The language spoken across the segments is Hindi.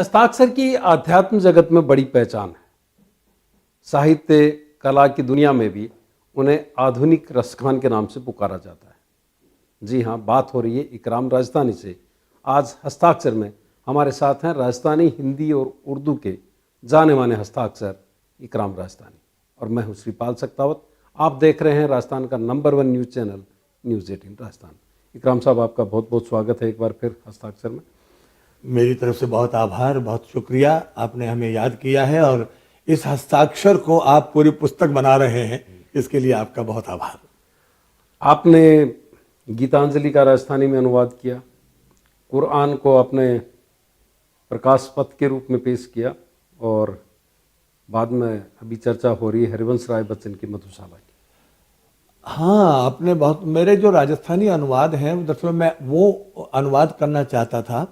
हस्ताक्षर की आध्यात्म जगत में बड़ी पहचान है। साहित्य कला की दुनिया में भी उन्हें आधुनिक रसखान के नाम से पुकारा जाता है। जी हाँ, बात हो रही है इकराम राजस्थानी से। आज हस्ताक्षर में हमारे साथ हैं राजस्थानी, हिंदी और उर्दू के जाने माने हस्ताक्षर इकराम राजस्थानी, और मैं हूँ श्रीपाल सक्तावत। आप देख रहे हैं राजस्थान का number 1 news channel news 18 Rajasthan. इकराम साहब, आपका बहुत बहुत स्वागत है एक बार फिर हस्ताक्षर में। मेरी तरफ से बहुत आभार, बहुत शुक्रिया, आपने हमें याद किया है और इस हस्ताक्षर को आप पूरी पुस्तक बना रहे हैं, इसके लिए आपका बहुत आभार। आपने गीतांजलि का राजस्थानी में अनुवाद किया, कुरान को अपने प्रकाश पथ के रूप में पेश किया, और बाद में अभी चर्चा हो रही है हरिवंश राय बच्चन की मधुशाला की। हाँ, आपने बहुत, मेरे जो राजस्थानी अनुवाद हैं दरअसल मैं वो अनुवाद करना चाहता था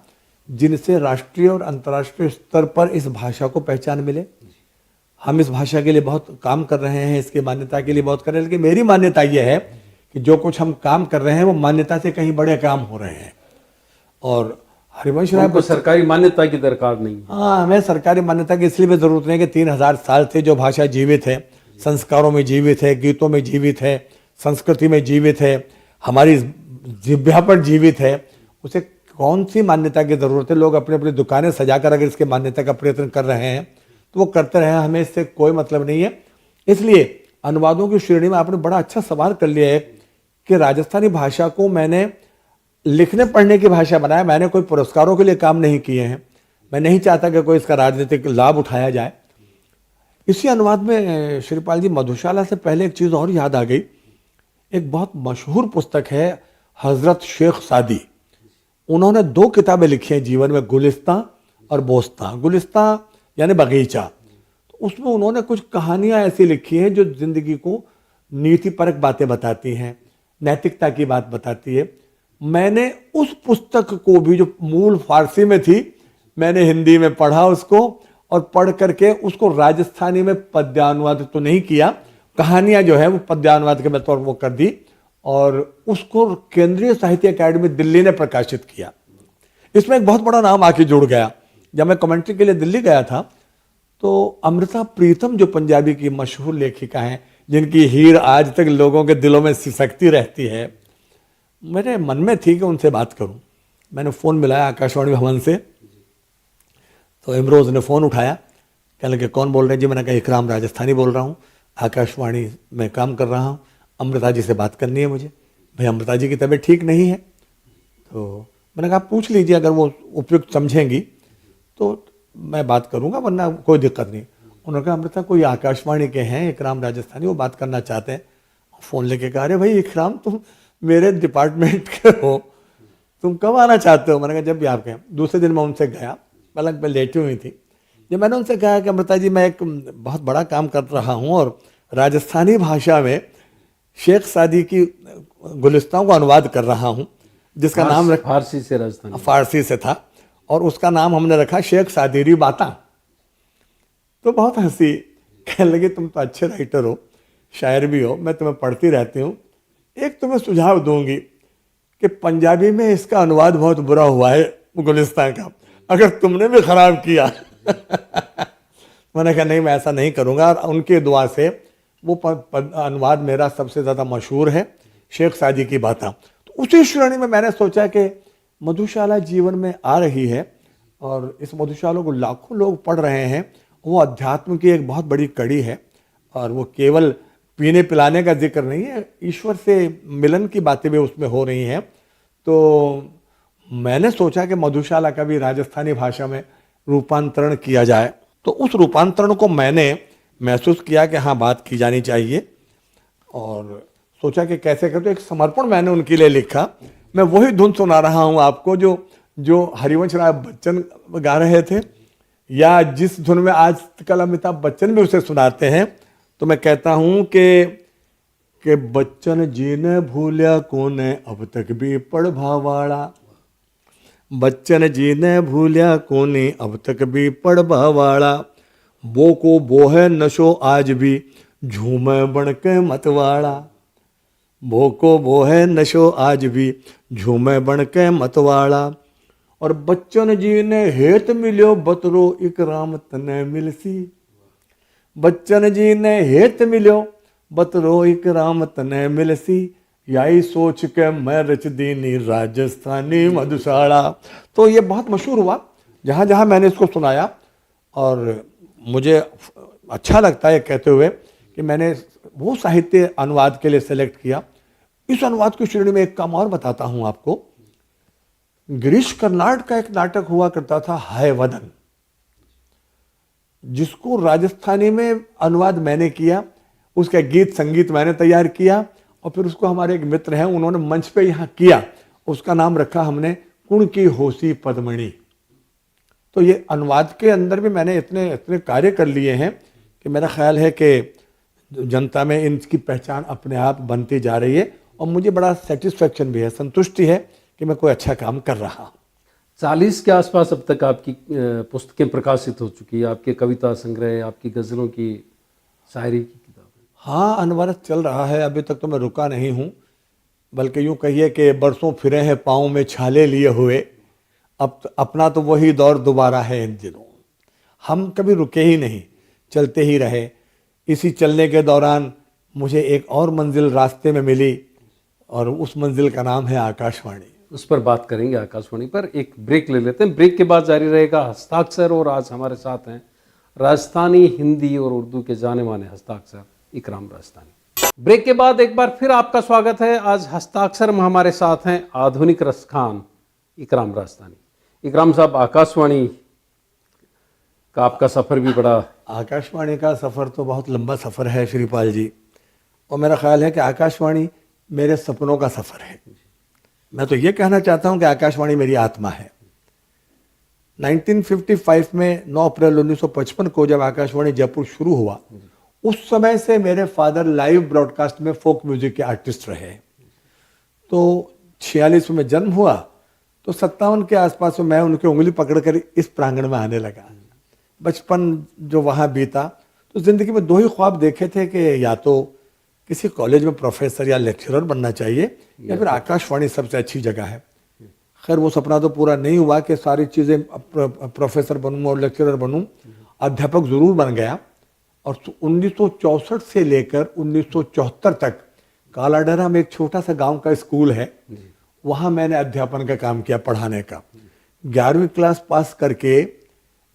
जिनसे राष्ट्रीय और अंतर्राष्ट्रीय स्तर पर इस भाषा को पहचान मिले। हम इस भाषा के लिए बहुत काम कर रहे हैं, इसकी मान्यता के लिए बहुत कर रहे हैं, लेकिन मेरी मान्यता ये है कि जो कुछ हम काम कर रहे हैं वो मान्यता से कहीं बड़े काम हो रहे हैं। और हरिवंश राय को सरकारी मान्यता की दरकार नहीं है। हाँ, हमें सरकारी मान्यता की इसलिए भी जरूरत नहीं है कि 3000 साल से जो भाषा जीवित है, संस्कारों में जीवित है, गीतों में जीवित है, संस्कृति में जीवित है, हमारी जिह्वा पर जीवित है, उसे कौन सी मान्यता की जरूरत है। लोग अपनी अपनी दुकानें सजाकर अगर इसके मान्यता का प्रयत्न कर रहे हैं तो वो करते रहे, हमें इससे कोई मतलब नहीं है। इसलिए अनुवादों की श्रेणी में आपने बड़ा अच्छा सवाल कर लिया है कि राजस्थानी भाषा को मैंने लिखने पढ़ने की भाषा बनाया। मैंने कोई पुरस्कारों के लिए काम नहीं किए हैं, मैं नहीं चाहता कि कोई इसका राजनीतिक लाभ उठाया जाए। इसी अनुवाद में श्रीपाल जी, मधुशाला से पहले एक चीज़ और याद आ गई। एक बहुत मशहूर पुस्तक है हजरत शेख सादी, उन्होंने 2 किताबें लिखी हैं जीवन में, गुलिस्तां और बोस्तां। गुलिस्तां यानी बगीचा, तो उसमें उन्होंने कुछ कहानियां ऐसी लिखी हैं जो जिंदगी को नीतिपरक बातें बताती हैं, नैतिकता की बात बताती है। मैंने उस पुस्तक को भी, जो मूल फारसी में थी, मैंने हिंदी में पढ़ा उसको, और पढ़ करके उसको राजस्थानी में पद्यानुवाद तो नहीं किया, कहानियां जो है वो पद्यानुवाद के तौर पर वो कर दी, और उसको केंद्रीय साहित्य अकादमी दिल्ली ने प्रकाशित किया। इसमें एक बहुत बड़ा नाम आके जुड़ गया। जब मैं कमेंट्री के लिए दिल्ली गया था तो अमृता प्रीतम, जो पंजाबी की मशहूर लेखिका हैं, जिनकी हीर आज तक लोगों के दिलों में सिसकती रहती है, मेरे मन में थी कि उनसे बात करूं। मैंने फ़ोन मिलाया आकाशवाणी भवन से, तो इमरोज़ ने फ़ोन उठाया, कहने लगे कौन बोल रहे हैं जी। मैंने कहा इकराम राजस्थानी बोल रहा हूँ, आकाशवाणी में काम कर रहा हूँ, अमृता जी से बात करनी है मुझे। भाई, अमृता जी की तबीयत ठीक नहीं है। तो मैंने कहा पूछ लीजिए, अगर वो उपयुक्त समझेंगी तो मैं बात करूंगा, वरना कोई दिक्कत नहीं। उन्होंने कहा अमृता, कोई आकाशवाणी के हैं इकराम राजस्थानी, वो बात करना चाहते हैं। फ़ोन लेके कहा, अरे भाई इकराम, तुम मेरे डिपार्टमेंट के हो, तुम कब आना चाहते हो। मैंने कहा जब भी आप कहें। दूसरे दिन मैं उनसे गया, पलंग पर लेटी हुई थी। जब मैंने उनसे कहा कि अमृता जी, मैं एक बहुत बड़ा काम कर रहा हूँ और राजस्थानी भाषा में शेख सादी की गुलिस्तां को अनुवाद कर रहा हूँ, जिसका नाम फारसी से राजस्थानी, फारसी से था, और उसका नाम हमने रखा शेख सादीरी बाता। तो बहुत हंसी, कहने लगी तुम तो अच्छे राइटर हो, शायर भी हो, मैं तुम्हें पढ़ती रहती हूँ, एक तुम्हें सुझाव दूंगी कि पंजाबी में इसका अनुवाद बहुत बुरा हुआ है गुलिस्तां का, अगर तुमने भी खराब किया। मैंने कहा नहीं, मैं ऐसा नहीं करूँगा। और उनकी दुआ से वो अनुवाद मेरा सबसे ज़्यादा मशहूर है, शेख सादी की बातें। तो उसी श्रेणी में मैंने सोचा कि मधुशाला जीवन में आ रही है, और इस मधुशाला को लाखों लोग पढ़ रहे हैं। वो अध्यात्म की एक बहुत बड़ी कड़ी है, और वो केवल पीने पिलाने का जिक्र नहीं है, ईश्वर से मिलन की बातें भी उसमें हो रही हैं। तो मैंने सोचा कि मधुशाला का भी राजस्थानी भाषा में रूपांतरण किया जाए। तो उस रूपांतरण को मैंने महसूस किया कि हाँ, बात की जानी चाहिए, और सोचा कि कैसे करते। एक समर्पण मैंने उनके लिए लिखा। मैं वही धुन सुना रहा हूँ आपको जो हरिवंश राय बच्चन गा रहे थे, या जिस धुन में आजकल अमिताभ बच्चन भी उसे सुनाते हैं। तो मैं कहता हूँ कि बच्चन जी ने भूलिया कोने अब तक भी पढ़ भावाड़ा, बच्चन जी ने भूलिया कोने अब तक भी पढ़ भावाड़ा, बो को बो है नशो आज भी झूमे बन के मतवाड़ा, बो को बो है नशो आज भी झूमे बन के मतवाड़ा, और बच्चन जी ने हेत मिल्यो बतरो इकराम तने मिलसी। बच्चन जी ने हेत मिल्यो बतरो इकराम तने मिलसी। यही सोच के मैं रच दीनी राजस्थानी मधुशाला। तो ये बहुत मशहूर हुआ जहाँ जहाँ मैंने इसको सुनाया, और मुझे अच्छा लगता है कहते हुए कि मैंने वो साहित्य अनुवाद के लिए सेलेक्ट किया। इस अनुवाद की श्रेणी में एक काम और बताता हूँ आपको। गिरीश कर्नाड का एक नाटक हुआ करता था हाय वदन, जिसको राजस्थानी में अनुवाद मैंने किया, उसका गीत संगीत मैंने तैयार किया, और फिर उसको हमारे एक मित्र हैं उन्होंने मंच पे यहाँ किया। उसका नाम रखा हमने कुण की होसी पद्मणि। तो ये अनुवाद के अंदर भी मैंने इतने इतने कार्य कर लिए हैं कि मेरा ख्याल है कि जनता में इनकी पहचान अपने आप बनती जा रही है, और मुझे बड़ा सेटिस्फेक्शन भी है, संतुष्टि है कि मैं कोई अच्छा काम कर रहा हूँ। 40 के आसपास अब तक आपकी पुस्तकें प्रकाशित हो चुकी है, आपके कविता संग्रह, आपकी गज़लों की, शायरी की किताबें। हाँ, अनवरत चल रहा है, अभी तक तो मैं रुका नहीं हूँ, बल्कि यूँ कहिए कि बरसों फिरे हैं पाँव में छाले लिए हुए। अब अपना तो वही दौर दोबारा है इन दिनों। हम कभी रुके ही नहीं, चलते ही रहे। इसी चलने के दौरान मुझे एक और मंजिल रास्ते में मिली, और उस मंजिल का नाम है आकाशवाणी। उस पर बात करेंगे आकाशवाणी पर। एक ब्रेक ले लेते हैं, ब्रेक के बाद जारी रहेगा हस्ताक्षर। और आज हमारे साथ हैं राजस्थानी, हिंदी और उर्दू के जाने माने हस्ताक्षर इकराम राजस्थानी। ब्रेक के बाद एक बार फिर आपका स्वागत है। आज हस्ताक्षर में हमारे साथ हैं आधुनिक रसखान इकराम राजस्थानी। इकराम साहब, आकाशवाणी का आपका सफ़र भी बड़ा। आकाशवाणी का सफ़र तो बहुत लंबा सफ़र है श्रीपाल जी, और मेरा ख्याल है कि आकाशवाणी मेरे सपनों का सफ़र है। मैं तो ये कहना चाहता हूँ कि आकाशवाणी मेरी आत्मा है। 1955 में 9 अप्रैल 1955 को जब आकाशवाणी जयपुर शुरू हुआ, उस समय से मेरे फादर लाइव ब्रॉडकास्ट में फोक म्यूजिक के आर्टिस्ट रहे। तो 46 में जन्म हुआ, तो 57 के आसपास में मैं उनकी उंगली पकड़कर इस प्रांगण में आने लगा। बचपन जो वहाँ बीता, तो जिंदगी में 2 ही ख्वाब देखे थे कि या तो किसी कॉलेज में प्रोफेसर या लेक्चरर बनना चाहिए, या फिर आकाशवाणी सबसे अच्छी जगह है। खैर वो सपना तो पूरा नहीं हुआ कि सारी चीज़ें प्रोफेसर बनूँ और लेक्चरर बनूँ। अध्यापक ज़रूर बन गया, और 1964 से लेकर 1974 तक कालाडरा में एक छोटा सा गांव का स्कूल है, वहाँ मैंने अध्यापन का काम किया, पढ़ाने का। 11वीं क्लास पास करके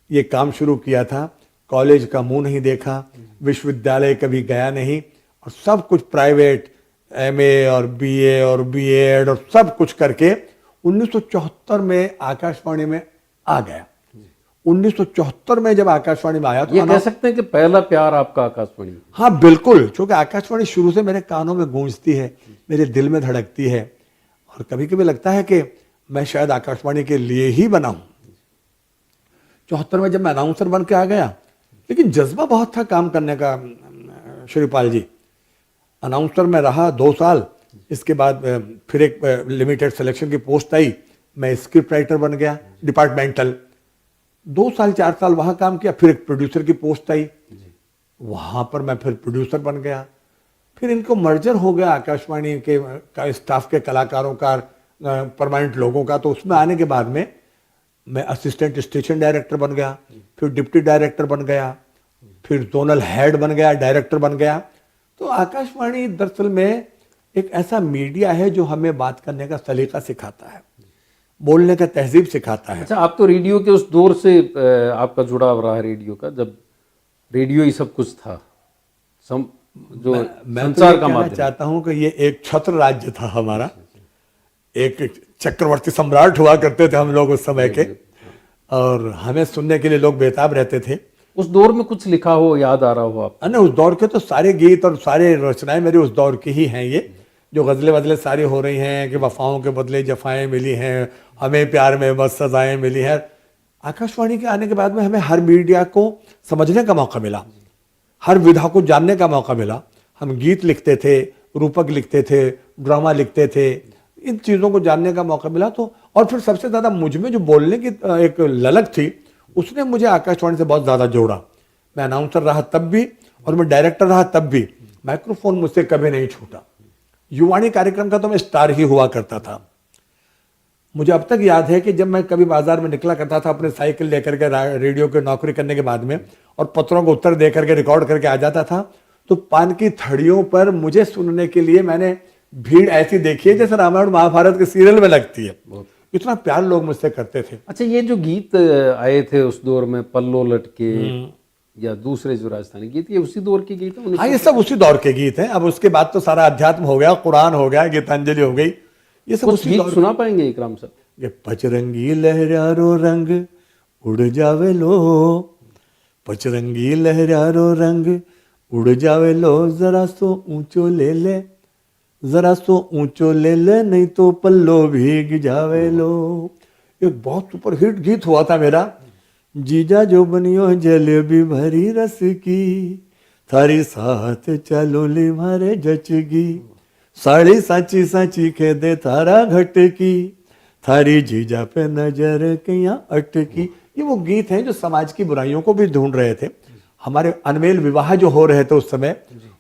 ये काम शुरू किया था। कॉलेज का मुंह नहीं देखा, विश्वविद्यालय कभी गया नहीं, और सब कुछ प्राइवेट, एमए और बीए और बीएड और सब कुछ करके 1974 में आकाशवाणी में आ गया। 1974 में जब आकाशवाणी में आया तो ये कह सकते हैं कि पहला प्यार आपका आकाशवाणी। हाँ बिल्कुल, क्योंकि आकाशवाणी शुरू से मेरे कानों में गूंजती है, मेरे दिल में धड़कती है, और कभी कभी लगता है कि मैं शायद आकाशवाणी के लिए ही बना हूँ। 74 में जब मैं अनाउंसर बन के आ गया, लेकिन जज्बा बहुत था काम करने का श्रीपाल जी। अनाउंसर में रहा 2 साल, इसके बाद फिर एक लिमिटेड सिलेक्शन की पोस्ट आई, मैं स्क्रिप्ट राइटर बन गया डिपार्टमेंटल। 2 साल 4 साल वहाँ काम किया, फिर एक प्रोड्यूसर की पोस्ट आई, वहाँ पर मैं फिर प्रोड्यूसर बन गया। फिर इनको मर्जर हो गया आकाशवाणी के स्टाफ के कलाकारों का, परमानेंट लोगों का, तो उसमें आने के बाद में मैं असिस्टेंट स्टेशन डायरेक्टर बन गया, फिर डिप्टी डायरेक्टर बन गया, फिर जोनल हेड बन गया, डायरेक्टर बन गया। तो आकाशवाणी दरअसल में एक ऐसा मीडिया है जो हमें बात करने का सलीका सिखाता है, बोलने का तहजीब सिखाता है। अच्छा, आप तो रेडियो के उस दौर से आपका जुड़ाव रहा है रेडियो का, जब रेडियो ही सब कुछ था, जो मैं संचार तो का कहना माध्यम। चाहता हूं कि ये एक छत्र राज्य था हमारा, एक चक्रवर्ती सम्राट हुआ करते थे हम लोग उस समय के, और हमें सुनने के लिए लोग बेताब रहते थे। उस दौर में कुछ लिखा हो, याद आ रहा हो आप? उस दौर के तो सारे गीत और सारे रचनाएं मेरी उस दौर की ही हैं। ये जो गजलें वजलें सारी हो रही हैं कि वफाओं के बदले जफाएं मिली हैं, हमें प्यार में बस सजाएं मिली हैं, आकाशवाणी के आने के बाद में हमें हर मीडिया को समझने का मौका मिला, हर विधा को जानने का मौका मिला। हम गीत लिखते थे, रूपक लिखते थे, ड्रामा लिखते थे, इन चीज़ों को जानने का मौका मिला। तो और फिर सबसे ज़्यादा मुझ में जो बोलने की एक ललक थी, उसने मुझे आकाशवाणी से बहुत ज़्यादा जोड़ा। मैं अनाउंसर रहा तब भी, और मैं डायरेक्टर रहा तब भी, माइक्रोफोन मुझसे कभी नहीं छूटा। युवाणी कार्यक्रम का तो मैं स्टार ही हुआ करता था। मुझे अब तक याद है कि जब मैं कभी बाजार में निकला करता था अपने साइकिल लेकर के रेडियो की नौकरी करने के बाद में, और पत्रों को उत्तर दे करके रिकॉर्ड करके आ जाता था, तो पान की थड़ियों पर मुझे सुनने के लिए मैंने भीड़ ऐसी देखी है जैसे रामायण महाभारत के सीरियल में लगती है। इतना प्यार लोग मुझसे करते थे। अच्छा, ये जो गीत आए थे उस दौर में, पल्लो लटके या दूसरे जो राजस्थानी गीत, ये उसी दौर के गीत हैं? हाँ, ये सब उसी दौर के गीत हैं। अब उसके बाद तो सारा अध्यात्म हो गया, कुरान हो गया, गीतांजलि हो गई, ये सब कुछ उसी गीत दौर। सुना पाएंगे इकराम साहब? ये पचरंगी लहरारो रंग उड़ जावे लो, पचरंगी लहरारो रंग उड़ जावे लो, जरा सो ऊंचो ले ले, जरा सो ऊंचो ले ले, नहीं तो पल्लो भीग जावे लो। एक बहुत सुपर हिट गीत हुआ था मेरा। जीजा जो बनियो जलेबी भरी रस की, थारी साथ चलो ले मारे जचगी, साड़ी साची साची खे दे थारा घट की, थारी जीजा पे नजर कया अटकी। ये वो गीत हैं जो समाज की बुराइयों को भी ढूंढ रहे थे। हमारे अनमेल विवाह जो हो रहे थे उस समय,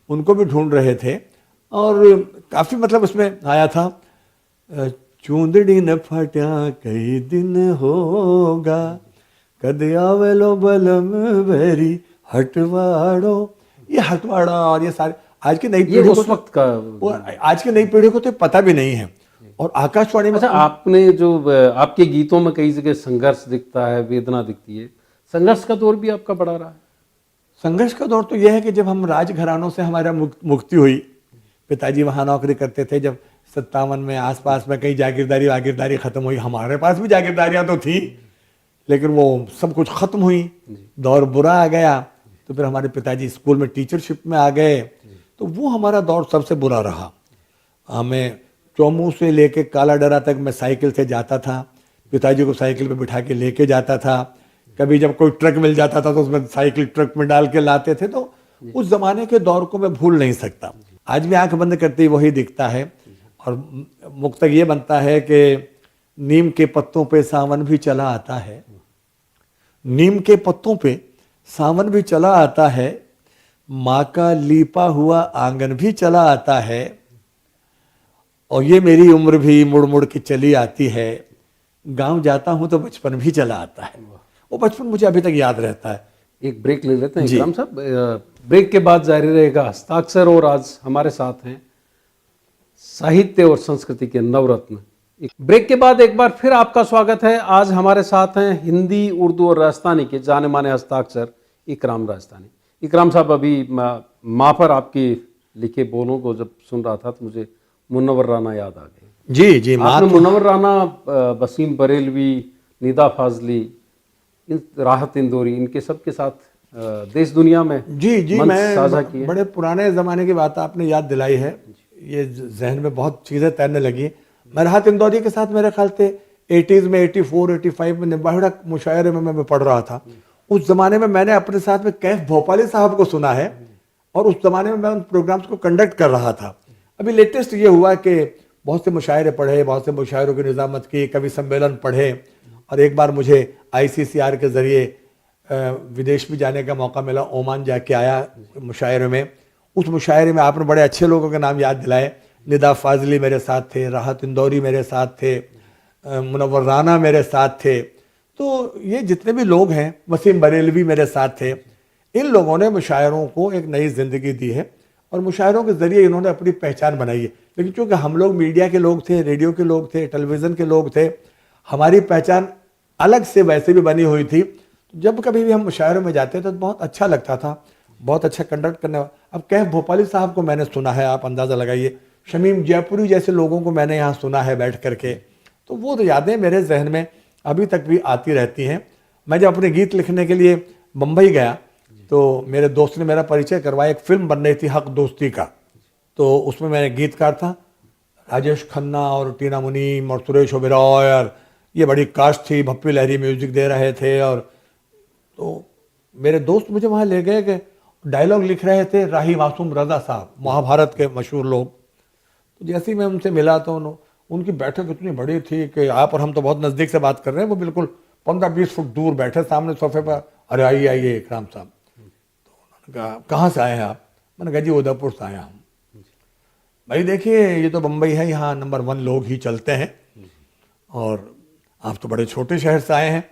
उनको भी ढूंढ रहे थे। और काफी मतलब उसमें आया था, चूंदड़ी न फट्या कई दिन होगा, कद आवेलो बलम भरी हटवाड़ो। ये हटवाड़ा और ये सारे आज की नई पीढ़ी उस वक्त का, और आज की नई पीढ़ी को तो पता भी नहीं है। और आकाशवाणी में अच्छा, आपने जो आपके गीतों में कई जगह संघर्ष दिखता है, वेदना दिखती है, संघर्ष का दौर भी आपका बड़ा रहा है? संघर्ष का दौर तो यह है कि जब हम राजघरानों से हमारा मुक्ति हुई, पिताजी वहाँ नौकरी करते थे, जब 57 में आसपास में कहीं जागीरदारी खत्म हुई। हमारे पास भी जागीरदारियां तो थी, लेकिन वो सब कुछ खत्म हुई, दौर बुरा आ गया। तो फिर हमारे पिताजी स्कूल में टीचरशिप में आ गए, तो वो हमारा दौर सबसे बुरा रहा। हमें चौमू से लेके काला डरा तक मैं साइकिल से जाता था, पिताजी को साइकिल पे बिठा के लेके जाता था। कभी जब कोई ट्रक मिल जाता था तो उसमें साइकिल ट्रक में डाल के लाते थे। तो उस जमाने के दौर को मैं भूल नहीं सकता। आज भी आंख बंद करते ही वही दिखता है। और मुक्तक ये बनता है कि नीम के पत्तों पे सावन भी चला आता है, नीम के पत्तों पे सावन भी चला आता है, माँ का लीपा हुआ आंगन भी चला आता है, और ये मेरी उम्र भी मुड़ मुड़ के चली आती है, गांव जाता हूं तो बचपन भी चला आता है। वो बचपन मुझे अभी तक याद रहता है। एक ब्रेक ले लेते हैं इकराम साहब, ब्रेक के बाद जारी रहेगा हस्ताक्षर। और आज हमारे साथ हैं साहित्य और संस्कृति के नवरत्न। ब्रेक के बाद एक बार फिर आपका स्वागत है। आज हमारे साथ हैं हिंदी, उर्दू और राजस्थानी के जाने माने हस्ताक्षर इकराम राजस्थानी। इकराम साहब, अभी माँ पर आपकी लिखे बोलों को जब सुन रहा था तो मुझे मुन्नवर राना याद आ गए। जी जी, आपने मुन्नवर राना, वसीम बरेलवी, निदा फाजली, राहत इंदौरी, इनके सबके साथ देश दुनिया में जी मैं साझा किए। बड़े पुराने ज़माने की बात आपने याद दिलाई है, ये जहन में बहुत चीज़ें तैरने लगी। मैं राहत इंदौरी के साथ मेरे ख्याल से 80s में 84, 85 में निम्बाड़ा मुशायरे में मैं पढ़ रहा था। उस ज़माने में मैंने अपने साथ में कैफ भोपाली साहब को सुना है, और उस ज़माने में मैं उन प्रोग्राम्स को कंडक्ट कर रहा था। अभी लेटेस्ट ये हुआ कि बहुत से मुशायरे पढ़े, बहुत से मुशायरों की निज़ामत की, कवि सम्मेलन पढ़े, और एक बार मुझे ICCR के ज़रिए विदेश भी जाने का मौका मिला। ओमान जाके आया मुशायरे में। उस मुशायरे में आपने बड़े अच्छे लोगों के नाम याद दिलाए। निदा फाजली मेरे साथ थे, राहत इंदौरी मेरे साथ थे, मुनव्वर राना मेरे साथ थे। तो ये जितने भी लोग हैं, वसीम बरेलवी मेरे साथ थे। इन लोगों ने मुशायरों को एक नई जिंदगी दी है, और मुशायरों के ज़रिए इन्होंने अपनी पहचान बनाई है। लेकिन चूँकि हम लोग मीडिया के लोग थे, रेडियो के लोग थे, टेलीविज़न के लोग थे, हमारी पहचान अलग से वैसे भी बनी हुई थी। जब कभी भी हम मुशायरों में जाते तो बहुत अच्छा लगता था, बहुत अच्छा कंडक्ट करने। अब कैफ भोपाली साहब को मैंने सुना है, आप अंदाज़ा लगाइए। शमीम जयपुरी जैसे लोगों को मैंने यहाँ सुना है बैठ करके। तो वो तो यादें मेरे जहन में अभी तक भी आती रहती हैं। मैं जब अपने गीत लिखने के लिए मुंबई गया तो मेरे दोस्त ने मेरा परिचय करवाया। एक फिल्म बन रही थी हक दोस्ती का, तो उसमें मैं गीतकार था। राजेश खन्ना और टीना मुनीम और सुरेश ओबेरॉय, और ये बड़ी कास्ट थी। भप्पी लहरी म्यूजिक दे रहे थे। और तो मेरे दोस्त मुझे वहाँ ले गए कि डायलॉग लिख रहे थे राही मासूम रजा साहब, महाभारत के मशहूर लोग। तो जैसे ही मैं उनसे मिला तो उनकी बैठक इतनी बड़ी थी कि आप और हम तो बहुत नज़दीक से बात कर रहे हैं, वो बिल्कुल 15-20 फुट दूर बैठे सामने सोफे पर। अरे आइए आइए इकराम साहब। तो उन्होंने कहा कहाँ से आए हैं आप? मैंने कहा जी उदयपुर से आया हूँ। भाई देखिए, ये तो बम्बई है, यहाँ नंबर 1 लोग ही चलते हैं, और आप तो बड़े छोटे शहर से आए हैं।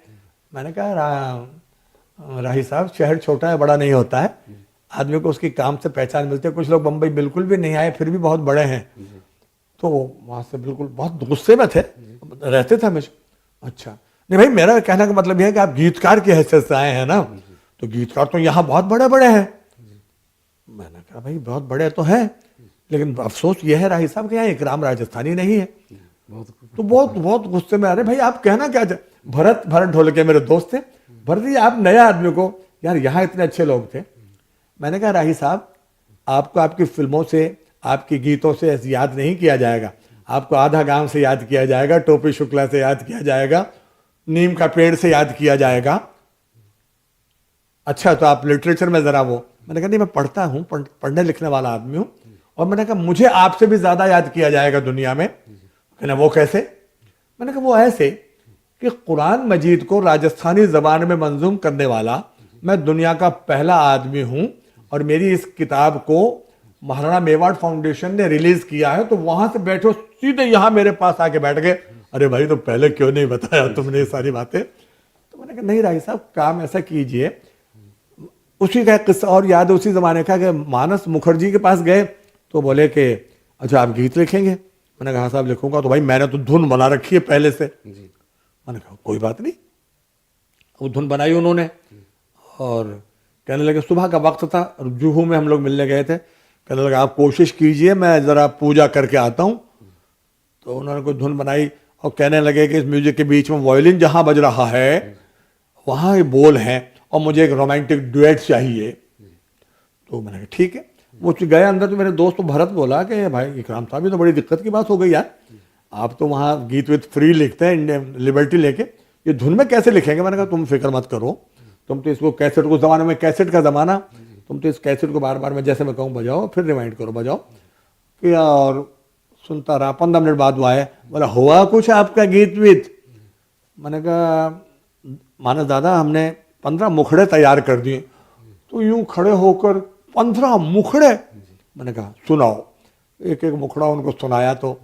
मैंने कहा राही साहब, शहर छोटा है, बड़ा नहीं होता है, आदमी को उसकी काम से पहचान मिलती है। कुछ लोग बम्बई बिल्कुल भी नहीं आए फिर भी बहुत बड़े हैं। तो वहाँ से बिल्कुल बहुत गुस्से में थे, रहते थे हमेशा। अच्छा, नहीं भाई, मेरा कहने का मतलब यह है कि आप गीतकार की हैसियत से आए हैं ना, तो गीतकार तो यहाँ बहुत बड़े बड़े हैं। मैंने कहा भाई बहुत बड़े तो हैं, लेकिन अफसोस यह है राही साहब कि यहाँ इकराम राजस्थानी नहीं है। तो बहुत बहुत गुस्से में, अरे भाई आप कहना क्या चाहते। भरत ढोलके मेरे दोस्त थे। भरत जी, आप नया आदमी को, यार यहाँ इतने अच्छे लोग थे। मैंने कहा राही साहब, आपको आपकी फिल्मों से, आपकी गीतों से याद नहीं किया जाएगा, आपको आधा गांव से याद किया जाएगा, टोपी शुक्ला से याद किया जाएगा, नीम का पेड़ से याद किया जाएगा। अच्छा, तो आप लिटरेचर में जरा वो। मैंने कहा नहीं, मैं पढ़ता हूँ, पढ़ने लिखने वाला आदमी हूँ, और मैंने कहा मुझे आपसे भी ज्यादा याद किया जाएगा दुनिया में। कहना वो कैसे? मैंने कहा वो ऐसे कि कुरान मजीद को राजस्थानी जबान में मंजूम करने वाला मैं दुनिया का पहला आदमी हूं, और मेरी इस किताब को महाराणा मेवाड़ फाउंडेशन ने रिलीज किया है। तो वहां से बैठो, सीधे यहां मेरे पास आके बैठ गए। अरे भाई, तो पहले क्यों नहीं बताया तुमने ये सारी बातें? तो मैंने कहा नहीं राही साहब, काम ऐसा कीजिए। उसी का एक किस्सा और याद है उसी जमाने का, कि मानस मुखर्जी के पास गए तो बोले कि अच्छा आप गीत लिखेंगे? मैंने कहा हाँ साहब लिखूंगा। तो भाई मैंने तो धुन बना रखी है पहले से। मैंने कहा कोई बात नहीं। वो धुन बनाई उन्होंने, और कहने लगे, सुबह का वक्त था, जुहू में हम लोग मिलने गए थे। कहने लगा आप कोशिश कीजिए, मैं जरा पूजा करके आता हूँ। तो उन्होंने कोई धुन बनाई और कहने लगे कि इस म्यूजिक के बीच में वायलिन जहाँ बज रहा है वहाँ ये बोल हैं, और मुझे एक रोमांटिक डुएट चाहिए। तो मैंने कहा ठीक है। वो गए अंदर, तो मेरे दोस्त भरत बोला कि भाई इकराम साहब, ये तो बड़ी दिक्कत की बात हो गई यार, आप तो वहाँ गीत विद फ्री लिखते हैं, इंडियन लिबर्टी लेके, ये धुन में कैसे लिखेंगे? मैंने कहा तुम फिक्र मत करो, तुम तो इसको कैसेट, उस जमाने में कैसेट का जमाना, तुम तो इस कैसेट को बार बार मैं जैसे मैं कहूँ बजाओ, फिर रिमाइंड करो बजाओ। कि और सुनता रहा, 15 मिनट बाद वो आए, बोला हुआ कुछ आपका गीत विद? मैंने कहा मानस दादा, हमने 15 मुखड़े तैयार कर दिए। तो यूं खड़े होकर 15 मुखड़े? मैंने कहा सुनाओ। एक एक मुखड़ा उनको सुनाया तो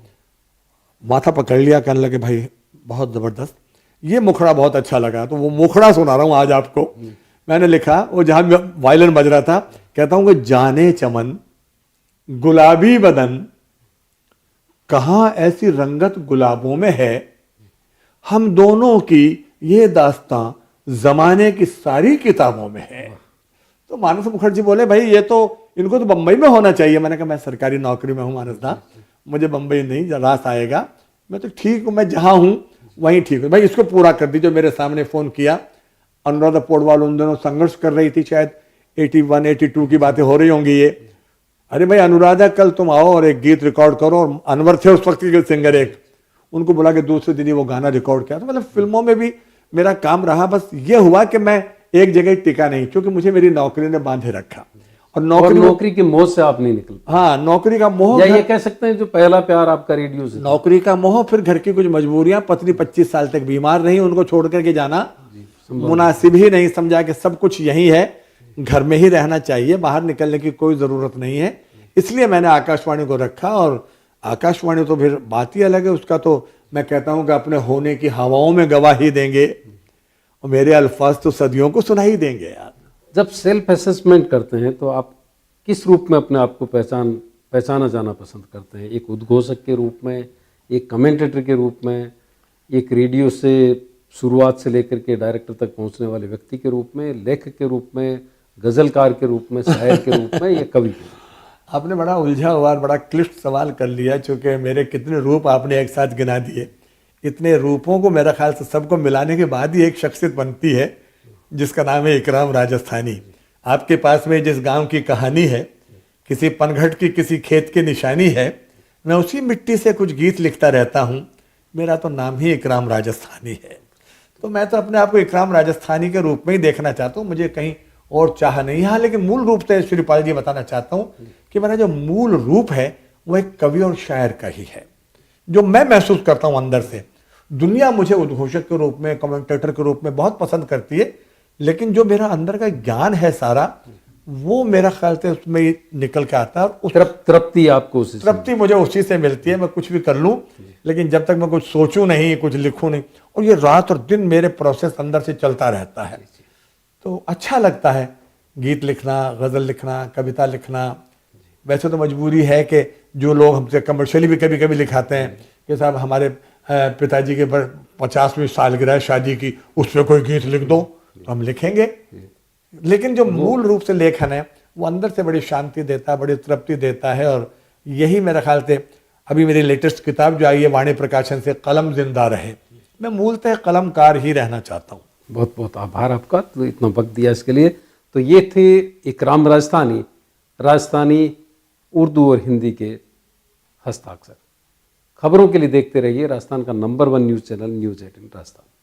माथा पकड़ लिया, कहने लगे भाई बहुत जबरदस्त, ये मुखड़ा बहुत अच्छा लगा। तो वो मुखड़ा सुना रहा हूं आज आपको। मैंने लिखा, वो जहां वायलिन बज रहा था, कहता हूं कि जाने चमन गुलाबी बदन, कहां ऐसी रंगत गुलाबों में है, हम दोनों की ये दास्तां जमाने की सारी किताबों में है। तो मानस मुखर्जी बोले भाई ये तो, इनको तो बंबई में होना चाहिए। मैंने कहा मैं सरकारी नौकरी में हूं मानस दा, मुझे बंबई नहीं रास आएगा, मैं तो ठीक हूं, मैं जहां हूं वहीं ठीक हूं। भाई इसको पूरा कर दीजिए। मेरे सामने फोन किया, अनुराधा पौडवाल उन दोनों संघर्ष कर रही थी, शायद 81 82 की बातें हो रही होंगी ये। अरे भाई अनुराधा कल तुम आओ और एक गीत रिकॉर्ड करो। और अनवर थे उस वक्त के सिंगर एक, उनको बुला के दूसरे दिन ही वो गाना रिकॉर्ड किया। तो मतलब फिल्मों में भी मेरा काम रहा। बस ये हुआ कि मैं एक जगह टिका नहीं, क्योंकि मुझे मेरी नौकरी ने बांधे रखा। और नौकरी की मोह से आप नहीं निकल। हाँ, नौकरी का मोह, या ये कह सकते हैं जो पहला प्यार आपका रेडियो से। नौकरी का मोह, फिर घर की कुछ मजबूरियां, पत्नी 25 साल तक बीमार रही, उनको छोड़ करके जाना मुनासिब ही नहीं समझा कि सब कुछ यही है, घर में ही रहना चाहिए, बाहर निकलने की कोई जरूरत नहीं है। इसलिए मैंने आकाशवाणी को रखा। और आकाशवाणी तो फिर बात ही अलग है, उसका तो मैं कहता हूं कि अपने होने की हवाओं में गवाही देंगे, और मेरे अल्फाज तो सदियों को सुनाई देंगे यार। जब सेल्फ असेसमेंट करते हैं तो आप किस रूप में अपने आप को पहचाना जाना पसंद करते हैं? एक उद्घोषक के रूप में, एक कमेंटेटर के रूप में, एक रेडियो से शुरुआत से लेकर के डायरेक्टर तक पहुंचने वाले व्यक्ति के रूप में, लेखक के रूप में, गजलकार के रूप में, शायर के रूप में, या कवि के? आपने बड़ा उलझा हुआ, बड़ा क्लिष्ट सवाल कर लिया, चूंकि मेरे कितने रूप आपने एक साथ गिना दिए। इतने रूपों को मेरा ख्याल से सबको मिलाने के बाद ही एक शख्सियत बनती है, जिसका नाम है इकराम राजस्थानी। आपके पास में जिस गांव की कहानी है, किसी पनघट की, किसी खेत की निशानी है, मैं उसी मिट्टी से कुछ गीत लिखता रहता हूं। मेरा तो नाम ही इकराम राजस्थानी है। तो मैं तो अपने आप को इकराम राजस्थानी के रूप में ही देखना चाहता हूं, मुझे कहीं और चाह नहीं। हाँ, लेकिन मूल रूप से श्रीपाल जी बताना चाहता हूं कि मेरा जो मूल रूप है वो एक कवि और शायर का ही है, जो मैं महसूस करता हूं अंदर से। दुनिया मुझे उद्घोषक के रूप में, कमेंटेटर के रूप में बहुत पसंद करती है, लेकिन जो मेरा अंदर का ज्ञान है सारा, वो मेरा ख्याल से उसमें ही निकल के आता है। और उस तृप्ति आपको उसी से तृप्ति मुझे उसी से मिलती है। मैं कुछ भी कर लूं, लेकिन जब तक मैं कुछ सोचूं नहीं, कुछ लिखूं नहीं, और ये रात और दिन मेरे प्रोसेस अंदर से चलता रहता है, तो अच्छा लगता है गीत लिखना, गजल लिखना, कविता लिखना। वैसे तो मजबूरी है कि जो लोग हमसे कमर्शियली भी कभी कभी लिखाते हैं कि साहब हमारे पिताजी के 50वीं सालगिरह है शादी की, उस पर कोई गीत लिख दो, तो हम लिखेंगे। लेकिन जो मूल रूप से लेखन है वो अंदर से बड़ी शांति देता है, बड़ी तृप्ति देता है। और यही मेरा ख्याल से अभी मेरी लेटेस्ट किताब जो आई है वाणी प्रकाशन से, कलम जिंदा रहे, मैं मूलतः कलमकार ही रहना चाहता हूँ। बहुत बहुत आभार आपका, तो इतना वक्त दिया इसके लिए। तो ये थे इकराम राजस्थानी उर्दू और हिंदी के हस्ताक्षर। खबरों के लिए देखते रहिए राजस्थान का number 1 news channel news 18 Rajasthan.